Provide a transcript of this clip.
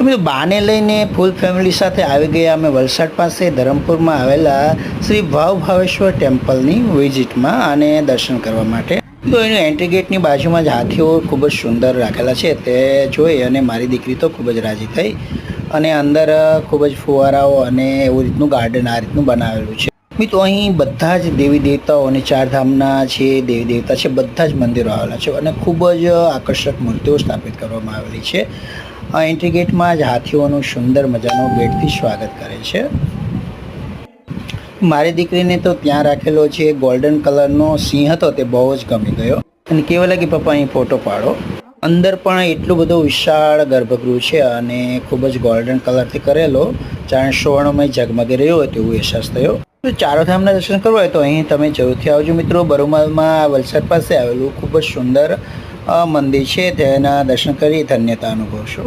તમે બાને લઈને ફૂલ ફેમિલી સાથે આવી ગયા અમે વલસાડ પાસે ધરમપુરમાં આવેલા શ્રી ભાવેશ્વર ટેમ્પલની વિઝિટમાં અને દર્શન કરવા માટે. તો એનું એન્ટ્રી ગેટની બાજુમાં જ હાથીઓ ખૂબ જ સુંદર રાખેલા છે તે જોઈ અને મારી દીકરી તો ખૂબ જ રાજી થઈ. અને અંદર ખૂબ જ ફુવારાઓ અને એવું રીતનું ગાર્ડન આ રીતનું બનાવેલું છે. મિત્રો અહીં બધા જ દેવી દેવતાઓ અને ચારધામના જે દેવી દેવતા છે બધા જ મંદિરો આવેલા છે અને ખૂબ જ આકર્ષક મૂર્તિઓ સ્થાપિત કરવામાં આવેલી છે. એન્ટ્રી ગેટમાં જ હાથીઓનું સુંદર મજાનું ગેટથી સ્વાગત કરે છે. મારી દીકરીને તો ત્યાં રાખેલો જે ગોલ્ડન કલરનો સિંહ હતો તે બહુ જ ગમી ગયો અને કહેવા લાગી પપ્પા અહીં ફોટો પાડો. અંદર પણ એટલું બધું વિશાળ ગર્ભગૃહ છે અને ખૂબ જ ગોલ્ડન કલરથી કરેલો, જાણે સુવર્ણમય ઝગમગી રહ્યો હોય તેવો અહેસાસ થયો. તો ચારોધામના દર્શન કરવા હોય તો અહીં તમે જરૂરથી આવજો મિત્રો. બરુમાલમાં વલસાડ પાસે આવેલું ખૂબ જ સુંદર મંદિર છે, તેના દર્શન કરી ધન્યતા અનુભવશો.